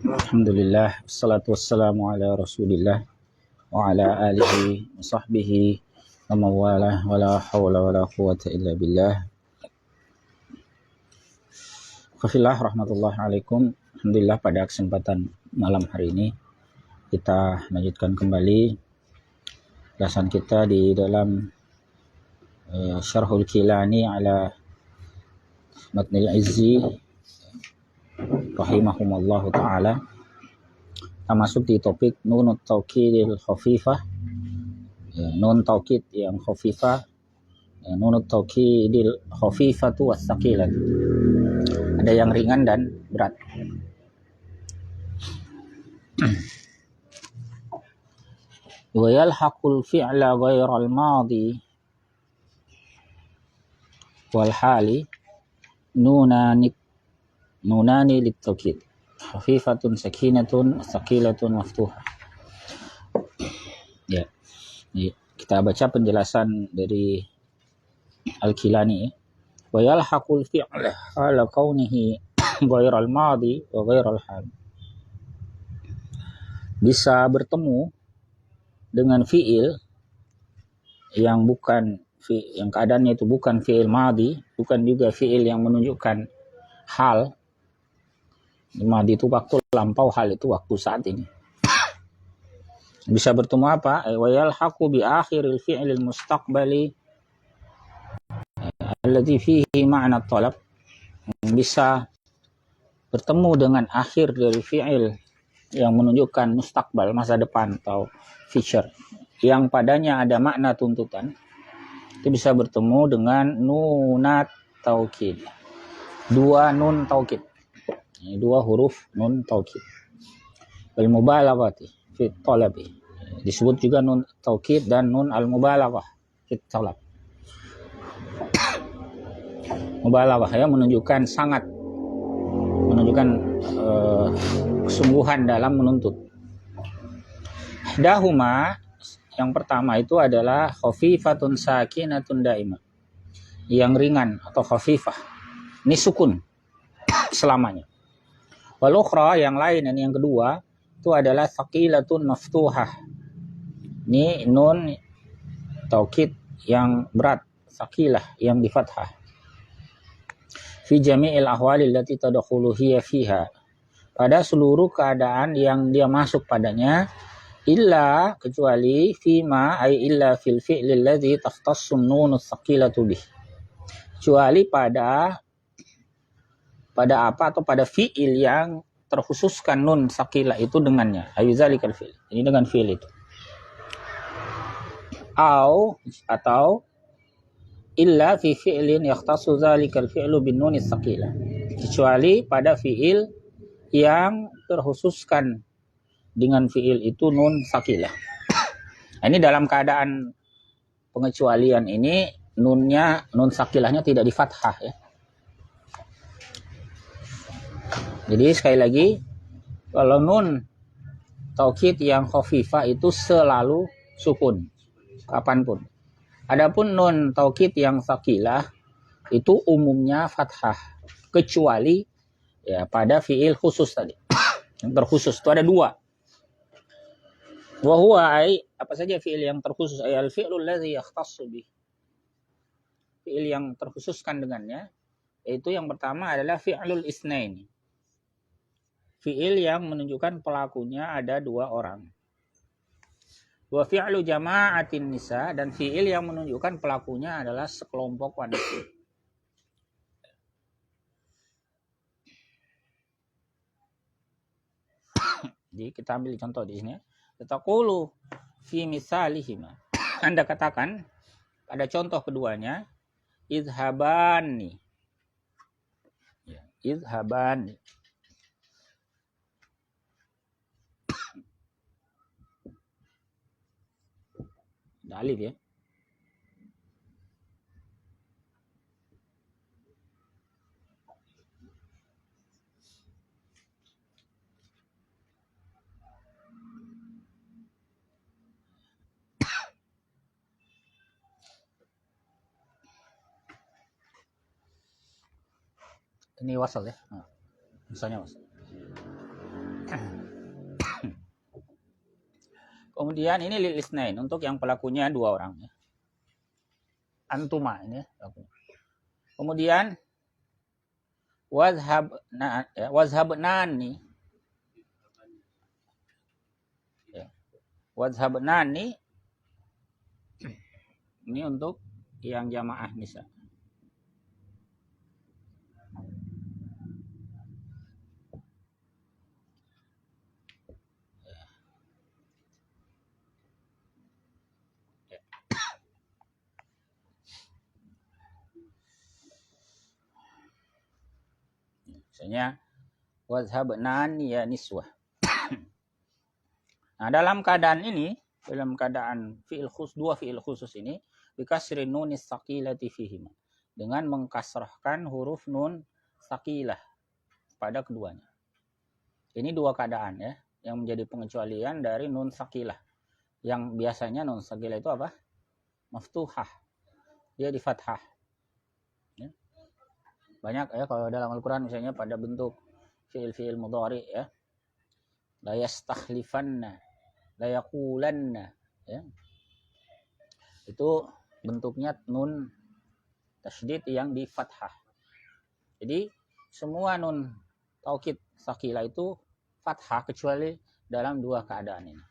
Alhamdulillah, wassalatu wassalamu ala rasulillah wa ala alihi wa sahbihi wa mawalah wa la hawla wa la quwata illa billah. Khafillah rahmatullahi alaikum. Alhamdulillah, pada kesempatan malam hari ini kita lanjutkan kembali ulasan kita di dalam Syarhul Kilani ala Matnil Izzi rahimahumullahu ta'ala. Kita masuk di topik nunut taukidil khafifah, nun taukid yang khafifah, nunut taukidil khafifatu was-saqilat. Ada yang ringan dan berat. Wa yalhaqul fi'la ghairal madi wal hali nunani littaukid, khafifatun sakinatun saqilatun maftuhah. Ya. Kita baca penjelasan dari Al-Kilani. Wa yalhaqul fi'la ala kaunihi ghairal madi wa ghairal hal. Bisa bertemu dengan fi'il yang bukan yang keadaannya itu bukan fi'il madi, bukan juga fi'il yang menunjukkan hal. Madi itu waktu lampau, hal itu waktu saat ini. Bisa bertemu apa? Wa yalhaqu bi akhiril fi'lil mustaqbali alladhi fihi ma'na talab. Bisa bertemu dengan akhir dari fi'il yang menunjukkan mustaqbal, masa depan atau future, yang padanya ada makna tuntutan. Itu bisa bertemu dengan nunat taukid. Dua nun taukid. Dua huruf nun taukid. Wal mubalaghati fi talabi. Disebut juga nun taukid dan nun al mubalaghah fi talab. Mubalaghah ya, menunjukkan sangat, menunjukkan kesungguhan dalam menuntut. Dahuma, yang pertama itu adalah khafifatun sakinatun daimah, yang ringan atau khafifah. Ini sukun selamanya. Wal ukhra, yang lain, dan yang kedua itu adalah thaqilatun maftuhah. Ini nun taukid yang berat, thaqilah yang di fathah. Fi jami'il ahwali allati tadkhulu hiya fiha, pada seluruh keadaan yang dia masuk padanya, illa, kecuali, fima ay illa fil fi'li alladhi takhtassu nunus thaqilatu bih, kecuali pada apa atau pada fi'il yang terkhususkan nun saqilah itu dengannya. Ayuzalikal fi'il, ini dengan fi'il itu. Atau illa fi fi'lin yakhtassu zalikal fi'lu bin nunis saqilah, kecuali pada fi'il yang terkhususkan dengan fi'il itu nun saqilah. Ini dalam keadaan pengecualian ini, nun sakilahnya tidak di fathah ya. Jadi sekali lagi, kalau nun taukid yang khafifah itu selalu sukun kapanpun. Adapun nun taukid yang saqilah itu umumnya fathah, kecuali ya pada fi'il khusus tadi. Yang terkhusus itu ada dua. Wa huwa ay, apa saja fi'il yang terkhusus? Ay al-fi'lul ladzi yakhtassu bih. Fi'il yang terkhususkan dengannya, yaitu yang pertama adalah fi'lul isnain. Fi'il yang menunjukkan pelakunya ada dua orang. Wa fi'lu jama'atin nisa, dan fi'il yang menunjukkan pelakunya adalah sekelompok wanita. Jadi kita ambil contoh di sini. Taqulu fi misalihima. Anda katakan pada contoh keduanya, idhabani. Ya, idhabani. Ada alif ya. Ini wasal ya. Nah, misalnya wasal. Kemudian ini lil isnain untuk yang pelakunya 2 orang ya. Antuma ini ya. Kemudian wazhabnani ya. Wazhabnani ini untuk yang jamaah nisa. Misalnya wazhabnan ya niswah. Nah, dalam keadaan ini, dalam keadaan dua fi'il khusus ini, bikasri nunis saqilati fihima. Dengan mengkasrahkan huruf nun saqilah pada keduanya. Ini 2 keadaan ya, yang menjadi pengecualian dari nun saqilah. Yang biasanya nun saqilah itu apa? Maftuhah. Dia di fathah. Ya. Banyak ya kalau dalam Al-Quran misalnya pada bentuk fi'il mudhari ya. La yastakhlifanna, la yaqulanna ya. Itu bentuknya nun tasydid yang di fathah. Jadi semua nun taukid saqilah itu fathah kecuali dalam 2 keadaan ini.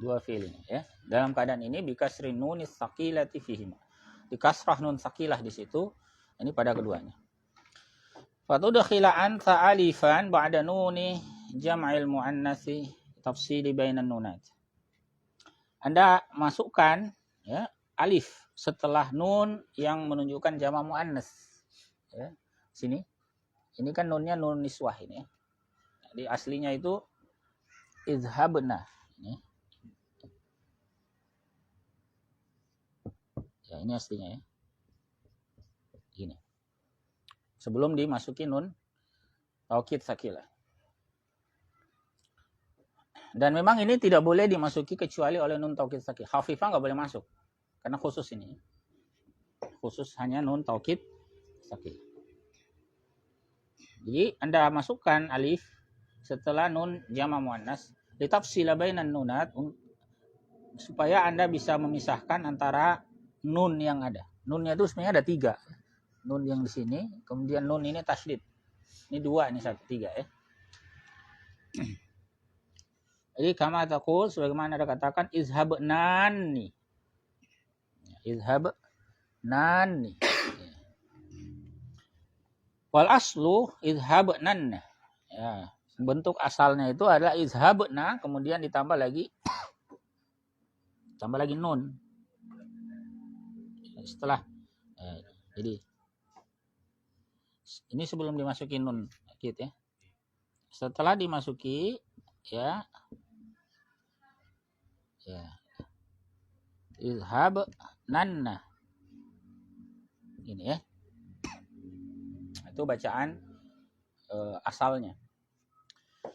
2 fi'il ini ya. Dalam keadaan ini bikasri nunis saqilati fihima. Dikasrah nun saqilah di situ. Ini pada keduanya. Fatudkhila anta alifan ba'da nuni jam'il muannatsi tafsili bainan nunat. Anda masukkan ya alif setelah nun yang menunjukkan jamak muannas. Ya. Sini. Ini kan nunnya nun niswah ini ya. Jadi aslinya itu izhabna ini. Ya, ini aslinya ya. Gini. Sebelum dimasuki nun taukid saqilah. Dan memang ini tidak boleh dimasuki kecuali oleh nun taukid saqilah. Khafifah nggak boleh masuk. Karena khusus ini. Khusus hanya nun taukid saqilah. Jadi Anda masukkan alif setelah nun jamak muannas litafsila bainan nunat supaya Anda bisa memisahkan antara nun yang ada. Nunnya itu sebenarnya ada 3. Nun yang di sini, kemudian nun ini tasydid. Ini 2, ini 1, 3 ya. Jadi kama taqul sebagaimana ada katakan izhabnani. Izhabnani. Wal aslu izhabnanna. Ya, bentuk asalnya itu adalah izhabna kemudian ditambah lagi nun. Setelah jadi ini sebelum dimasuki nun gitu ya. Setelah dimasuki ya izhab nanna ini ya. Itu bacaan asalnya.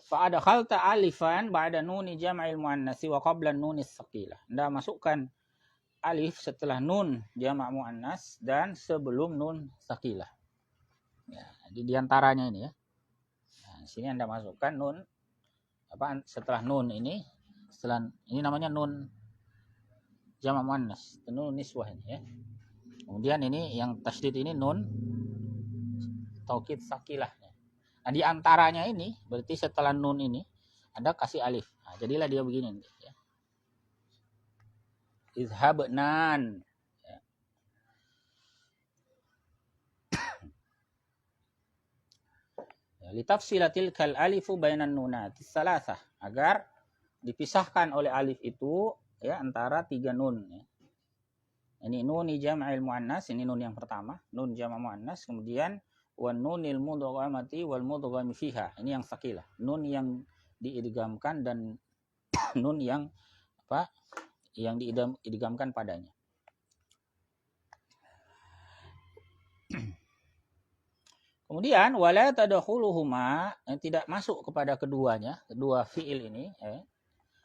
Fa adkhalta alifan ba'da nuni jam'il muannatsi wa qabla nunis saqilah. Anda masukkan alif setelah nun jamak muannas dan sebelum nun saqilah. Ya, di antaranya ini ya. Nah, sini Anda masukkan nun setelah nun ini, setelah ini namanya nun jamak muannas, nun niswah ini ya. Kemudian ini yang tasydid ini nun taukid saqilah. Nah, di antaranya ini berarti setelah nun ini Anda kasih alif. Nah, jadilah dia begini ya. Izhabnan. Litafsilatil kal alifu bainan nunatis salasah, agar dipisahkan oleh alif itu ya antara 3 nun ya. Ini nun jam'il muannas, ini nun yang pertama, nun jamak muannas, kemudian wan nunil mudghamati wal mudgham fiha. Ini yang saqilah, nun yang diidghamkan dan nun yang yang diidghamkan padanya. Kemudian wala tadkhuluhuma, yang tidak masuk kepada keduanya, kedua fiil ini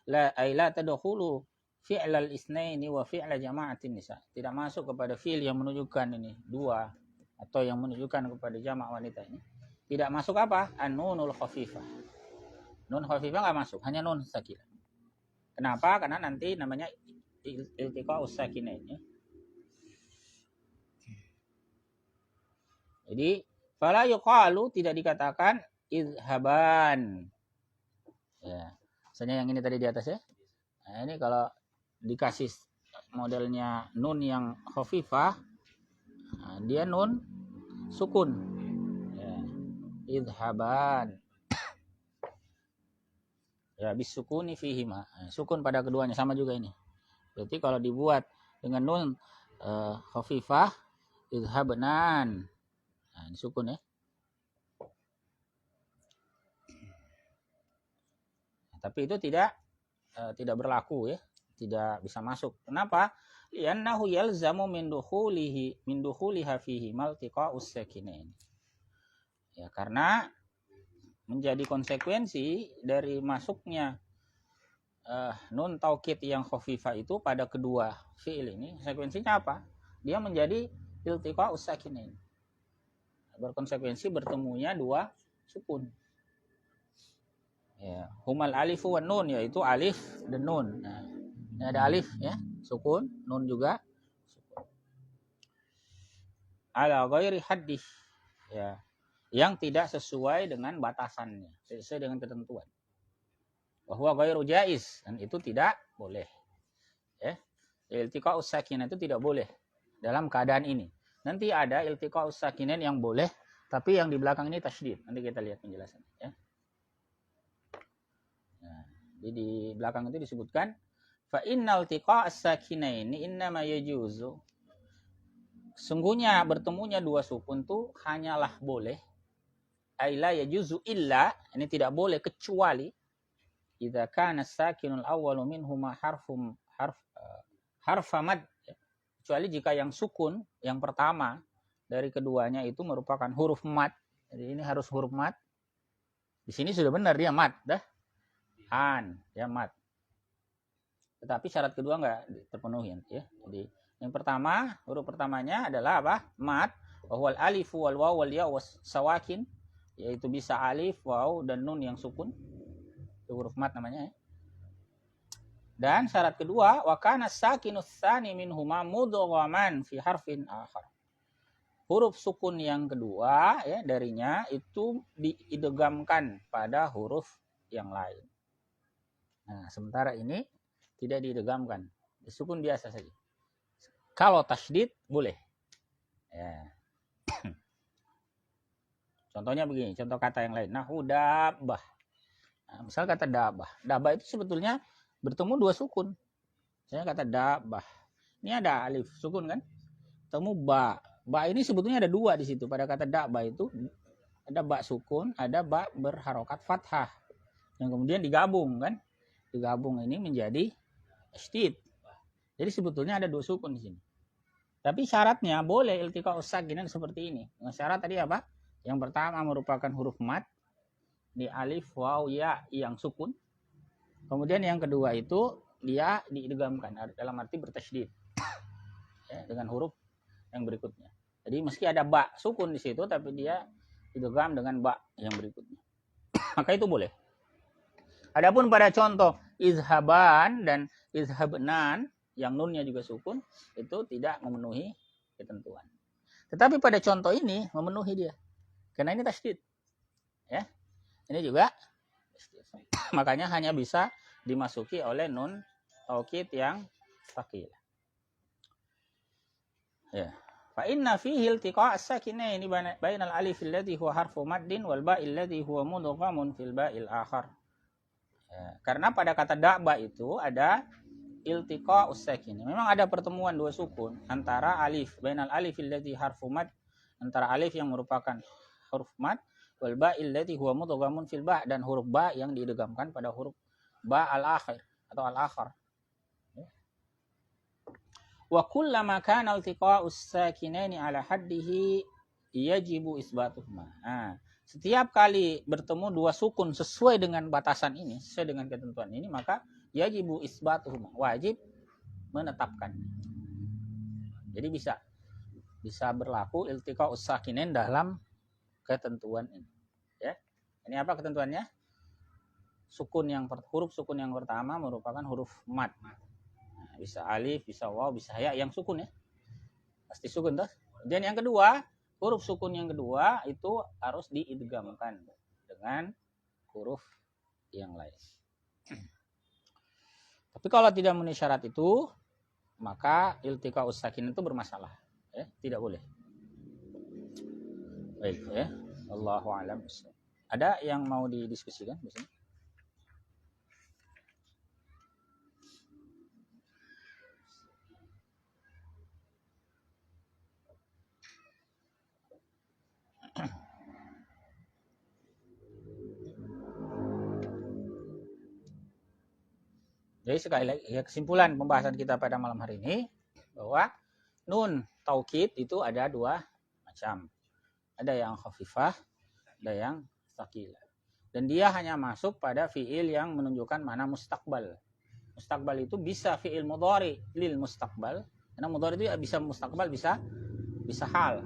la tadkhulu fi'lal isnaini wa fi'la jama'atin nisa. Tidak masuk kepada fiil yang menunjukkan ini 2 atau yang menunjukkan kepada jamak wanita ini. Tidak masuk apa? An-nunul khafifah. Nun khafifah nggak masuk, hanya nun sakinah. Kenapa? Karena nanti namanya iltiqa'us sakinain ya. Jadi fala yuqalu, tidak dikatakan idhaban. Ya. Misalnya yang ini tadi di atas ya. Nah, ini kalau dikasih modelnya nun yang khafifah, nah, dia nun sukun. Ya. Idhaban. Ya, bisukuni fihima. Nah, sukun pada keduanya sama juga ini. Berarti kalau dibuat dengan nun khafifah, idhabnan. Nah, ini sukun ya. Tapi itu tidak berlaku ya, tidak bisa masuk. Kenapa? Li'annahu yalzamu min dukhuliha fihi maltiqa'us sakinain. Ya, karena menjadi konsekuensi dari masuknya nun taukid yang khafifah itu pada kedua fi'il ini, konsekuensinya apa? Dia menjadi iltiqa'us sakinain. Berkonsekuensi bertemunya dua sukun. Ya, humal alifu wan nun, yaitu alif dan nun. Nah, ini ada alif ya, sukun, nun juga sukun. Ala ghairi haddih, ya, yang tidak sesuai dengan batasannya, sesuai dengan ketentuan. Bahwa ghairu jaiz, dan itu tidak boleh. Ya, iltiqa'us sakinah itu tidak boleh dalam keadaan ini. Nanti ada iltiqa'us sakinah yang boleh, tapi yang di belakang ini tasydid. Nanti kita lihat penjelasannya ya. Nah, jadi di belakang itu disebutkan fa innal tiqa'as sakinaini innama yajuzu. Sungguhnya bertemunya dua sukun itu hanyalah boleh. Aila yajuzu illa, ini tidak boleh kecuali idza kana sakinul awwalu minhuma harfa mad. Kecuali jika yang sukun yang pertama dari keduanya itu merupakan huruf mad. Jadi ini harus huruf mad. Di sini sudah benar dia mad dah. Ya mat. Tetapi syarat kedua nggak terpenuhi ya. Jadi yang pertama, huruf pertamanya adalah apa? Mat. Wal alif wal waw wal ya sawakin, yaitu bisa alif, waw dan nun yang sukun. Itu huruf mat namanya ya. Dan syarat kedua, wa kana sakinus tsani minhuma mudghaman fi harfin akhar. Huruf sukun yang kedua ya darinya itu diidghamkan pada huruf yang lain. Nah, sementara ini tidak diidghamkan, sukun biasa saja. Kalau tasydid boleh. Ya. Contohnya begini, contoh kata yang lain. Nahu dabbah. Nah, misal kata dabbah. Dabbah itu sebetulnya bertemu dua sukun. Saya kata dabbah. Ini ada alif sukun kan? Temu ba. Ba ini sebetulnya ada dua di situ. Pada kata dabbah itu ada ba sukun, ada ba berharokat fathah. Yang kemudian digabung kan? Digabung ini menjadi tasydid. Jadi sebetulnya ada dua sukun di sini. Tapi syaratnya boleh iltiqa'us sakinah seperti ini. Dengan syarat tadi apa? Yang pertama merupakan huruf mad di alif, waw, ya yang sukun. Kemudian yang kedua itu dia diidghamkan dalam arti bertasydid. Ya, dengan huruf yang berikutnya. Jadi meski ada ba sukun di situ tapi dia idgham dengan ba yang berikutnya. Maka itu boleh. Adapun pada contoh izhaban dan izhabnan yang nunnya juga sukun itu tidak memenuhi ketentuan. Tetapi pada contoh ini memenuhi dia. Karena ini tasydid. Ya. Ini juga tasydid. Makanya hanya bisa dimasuki oleh nun taukid yang thaqil. Ya. Fa inna fihi iltiqa' as-sakinaini bainal alif alladhi huwa harfu maddin wal ba' alladhi huwa mudghamun fil ba'il akhar. Ya, karena pada kata da'ba itu ada iltiqa us-sakin. Memang ada pertemuan dua sukun antara alif, bainal alif allati harfu mad, antara alif yang merupakan huruf mad wal ba allati huwa mudghamun fil ba, dan huruf ba yang diidghamkan pada huruf ba al-akhir atau al-akhar. Wa kullama kana iltiqa us-sakinaini ala haddihi yajibu isbatuhuma. Nah, setiap kali bertemu dua sukun sesuai dengan batasan ini, sesuai dengan ketentuan ini, maka yajibu isbatuhuma, wajib menetapkan. Jadi bisa berlaku iltiqa us-sakinain dalam ketentuan ini. Ini apa ketentuannya? Huruf sukun yang pertama merupakan huruf mad. Nah, bisa alif, bisa waw, bisa ya yang sukun ya. Pasti sukun tuh. Dan yang kedua, huruf sukun yang kedua itu harus diidghamkan dengan huruf yang lain. Tapi kalau tidak memenuhi syarat itu, maka iltiqa'us sakin itu bermasalah, ya, tidak boleh. Baik, ya. Allahu a'lam. Ada yang mau didiskusikan di sini? Jadi sekali lagi, ya, kesimpulan pembahasan kita pada malam hari ini bahwa nun taukid itu ada dua macam. Ada yang khafifah, ada yang tsaqilah. Dan dia hanya masuk pada fiil yang menunjukkan mana mustaqbal. Mustaqbal itu bisa fiil mudhari lil mustaqbal. Karena mudhari itu bisa mustaqbal, bisa hal.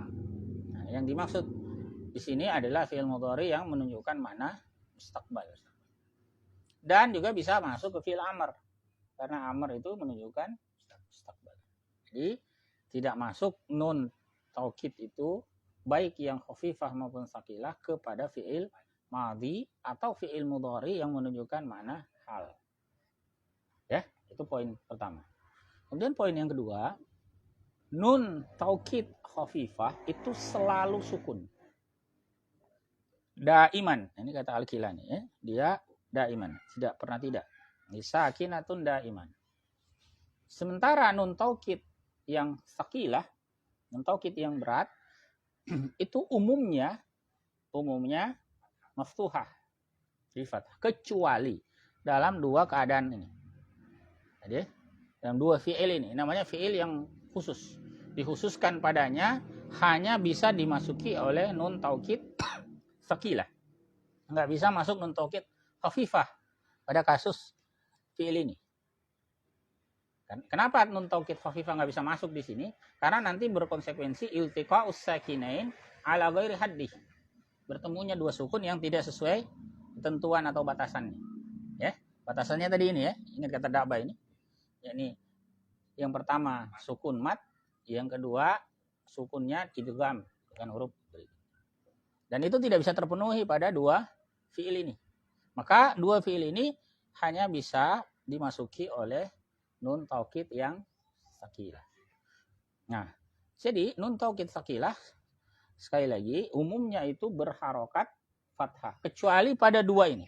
Nah, yang dimaksud di sini adalah fiil mudhari yang menunjukkan mana mustaqbal. Dan juga bisa masuk ke fiil amr. Karena amr itu menunjukkan mustaqbal. Jadi tidak masuk nun taukid itu baik yang khafifah maupun tsaqilah kepada fiil madhi atau fiil mudhari yang menunjukkan mana hal. Ya, itu poin pertama. Kemudian poin yang kedua, nun taukid khafifah itu selalu sukun. Daiman, ini kata Al-Kilani ya, dia daiman, tidak pernah tidak. Sakinatun daiman. Sementara nun taukid yang tsaqilah, nun taukid yang berat itu umumnya maftuhah di fathah, kecuali dalam dua keadaan ini. Jadi dalam dua fiil ini, namanya fiil yang khusus, dikhususkan padanya hanya bisa dimasuki oleh nun taukid tsaqilah. Enggak bisa masuk nun taukid khafifah pada kasus fiil ini. Kenapa nun taukid khafifah nggak bisa masuk di sini? Karena nanti berkonsekuensi iltiqa'us sakinain ala ghairi haddi. Bertemunya dua sukun yang tidak sesuai ketentuan atau batasannya. Ya, batasannya tadi ini ya. Ingat kata da'ba ini. Yakni yang pertama sukun mat, yang kedua sukunnya idgham dengan huruf. Dan itu tidak bisa terpenuhi pada dua fiil ini. Maka dua fiil ini hanya bisa dimasuki oleh nun taukid yang tsaqilah. Nah, jadi nun taukid tsaqilah sekali lagi umumnya itu berharokat fathah kecuali pada dua ini.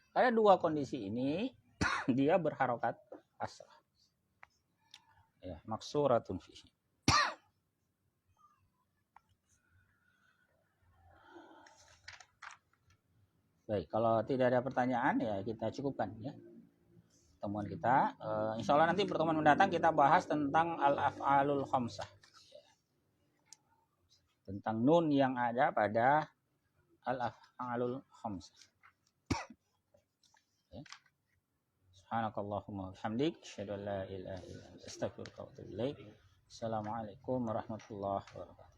Pada dua kondisi ini dia berharokat kasrah. Ya, maksuratun fihi. Baik, kalau tidak ada pertanyaan ya kita cukupkan ya pertemuan kita. Insya Allah nanti pertemuan mendatang kita bahas tentang al-af'alul khamsah. Tentang nun yang ada pada al-af'alul khamsah. Ya. Subhanakallahumma wabihamdik, asyhadu an la ilaha illa anta, astaghfiruka wa atubu ilaik. Assalamualaikum warahmatullahi wabarakatuh.